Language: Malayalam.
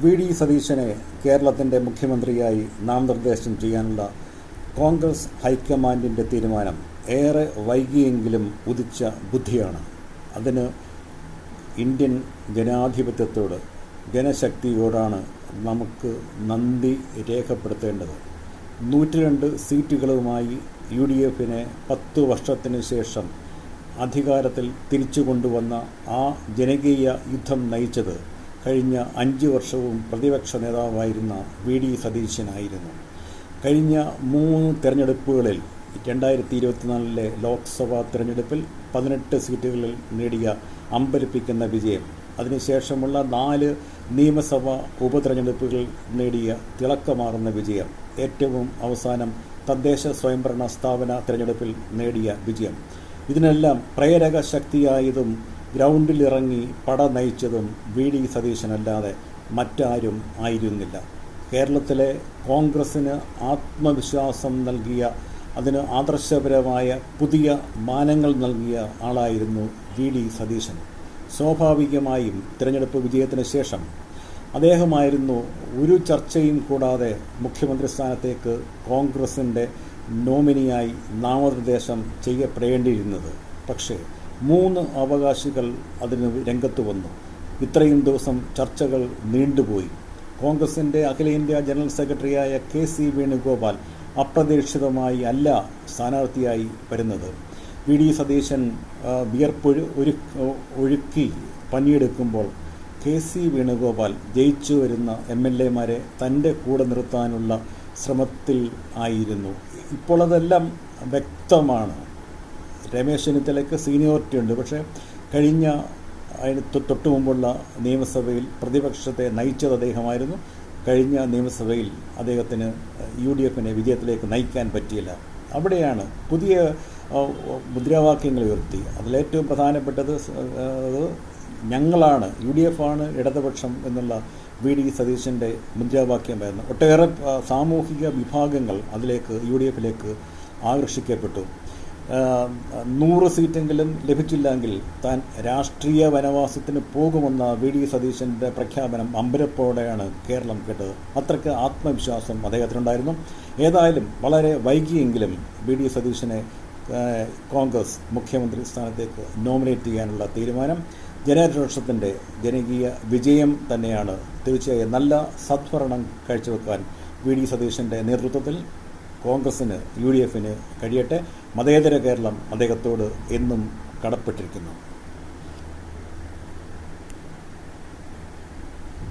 വി.ഡി. സതീശനെ കേരളത്തിൻ്റെ മുഖ്യമന്ത്രിയായി നാമനിർദ്ദേശം ചെയ്യാനുള്ള കോൺഗ്രസ് ഹൈക്കമാൻഡിൻ്റെ തീരുമാനം ഏറെ വൈകിയെങ്കിലും ഉദിച്ച ബുദ്ധിയാണ്. അതിന് ഇന്ത്യൻ ജനാധിപത്യത്തോട്, ജനശക്തിയോടാണ് നമുക്ക് നന്ദി രേഖപ്പെടുത്തേണ്ടത്. 102 സീറ്റുകളുമായി UDFനെ 10 വർഷത്തിന് ശേഷം അധികാരത്തിൽ തിരിച്ചു കൊണ്ടുവന്ന ആ ജനകീയ യുദ്ധം നയിച്ചത് കഴിഞ്ഞ 5 വർഷവും പ്രതിപക്ഷ നേതാവായിരുന്ന വി.ഡി. സതീശനായിരുന്നു. കഴിഞ്ഞ 3 തെരഞ്ഞെടുപ്പുകളിൽ 2024 ലോക്സഭാ തെരഞ്ഞെടുപ്പിൽ 18 സീറ്റുകളിൽ നേടിയ അമ്പരപ്പിക്കുന്ന വിജയം, അതിനുശേഷമുള്ള 4 നിയമസഭാ ഉപതെരഞ്ഞെടുപ്പുകളിൽ നേടിയ തിളക്കമാർന്ന വിജയം, ഏറ്റവും അവസാനം തദ്ദേശ സ്വയംഭരണ സ്ഥാപന തെരഞ്ഞെടുപ്പിൽ നേടിയ വിജയം, ഇതിനെല്ലാം പ്രേരക ശക്തിയായതും ഗ്രൗണ്ടിലിറങ്ങി പട നയിച്ചതും വി.ഡി. സതീശനല്ലാതെ മറ്റാരും ആയിരുന്നില്ല. കേരളത്തിലെ കോൺഗ്രസ്സിന് ആത്മവിശ്വാസം നൽകിയ, അതിന് ആദർശപരമായ പുതിയ മാനങ്ങൾ നൽകിയ ആളായിരുന്നു വി.ഡി. സതീശൻ. സ്വാഭാവികമായും തിരഞ്ഞെടുപ്പ് വിജയത്തിന് ശേഷം അദ്ദേഹമായിരുന്നു ഒരു ചർച്ചയും കൂടാതെ മുഖ്യമന്ത്രി സ്ഥാനത്തേക്ക് കോൺഗ്രസിൻ്റെ നോമിനിയായി നാമനിർദ്ദേശം ചെയ്യപ്പെടേണ്ടിയിരുന്നത്. പക്ഷേ 3 അവകാശികൾ അതിന് രംഗത്ത് വന്നു. ഇത്രയും ദിവസം ചർച്ചകൾ നീണ്ടുപോയി. കോൺഗ്രസിൻ്റെ അഖിലേന്ത്യാ ജനറൽ സെക്രട്ടറിയായ K.C. വേണുഗോപാൽ അപ്രതീക്ഷിതമായി അല്ല സ്ഥാനാർത്ഥിയായി വരുന്നത്. വി.ഡി. സതീശൻ ഒഴുക്കി പണിയെടുക്കുമ്പോൾ K.C. വേണുഗോപാൽ ജയിച്ചു വരുന്ന MLA-മാരെ തൻ്റെ കൂടെ നിർത്താനുള്ള ശ്രമത്തിൽ ആയിരുന്നു. ഇപ്പോൾ അതെല്ലാം വ്യക്തമാണ്. രമേശ് ചെന്നിത്തലയ്ക്ക് സീനിയോറിറ്റി ഉണ്ട്. പക്ഷേ കഴിഞ്ഞ അതിന് തൊട്ടു മുമ്പുള്ള നിയമസഭയിൽ പ്രതിപക്ഷത്തെ നയിച്ചത് അദ്ദേഹമായിരുന്നു. കഴിഞ്ഞ നിയമസഭയിൽ അദ്ദേഹത്തിന് UDFനെ വിജയത്തിലേക്ക് നയിക്കാൻ പറ്റിയില്ല. അവിടെയാണ് പുതിയ മുദ്രാവാക്യങ്ങൾ ഉയർത്തി. അതിലേറ്റവും പ്രധാനപ്പെട്ടത് ഞങ്ങളാണ്, UDF ആണ് ഇടതുപക്ഷം എന്നുള്ള വി.ഡി. സതീശൻ്റെ മുദ്രാവാക്യമായിരുന്നു. ഒട്ടേറെ സാമൂഹിക വിഭാഗങ്ങൾ അതിലേക്ക് UDFലേക്ക് ആകർഷിക്കപ്പെട്ടു. 100 സീറ്റെങ്കിലും ലഭിച്ചില്ലെങ്കിൽ താൻ രാഷ്ട്രീയ വനവാസത്തിന് പോകുമെന്ന വി.ഡി. സതീശൻ്റെ പ്രഖ്യാപനം അമ്പരപ്പോടെയാണ് കേരളം കേട്ടത്. അത്രയ്ക്ക് ആത്മവിശ്വാസം അദ്ദേഹത്തിനുണ്ടായിരുന്നു. ഏതായാലും വളരെ വൈകിയെങ്കിലും വി.ഡി. സതീശനെ കോൺഗ്രസ് മുഖ്യമന്ത്രി സ്ഥാനത്തേക്ക് നോമിനേറ്റ് ചെയ്യാനുള്ള തീരുമാനം ജനരോഷത്തിൻ്റെ ജനകീയ വിജയം തന്നെയാണ്. തീർച്ചയായും നല്ല സദ്ഭരണം കാഴ്ചവെക്കാൻ വി.ഡി. സതീശൻ്റെ നേതൃത്വത്തിൽ കോൺഗ്രസ്സിന് UDFന് കഴിയട്ടെ. മതേതര കേരളം അദ്ദേഹത്തോട് എന്നും കടപ്പെട്ടിരിക്കുന്നു.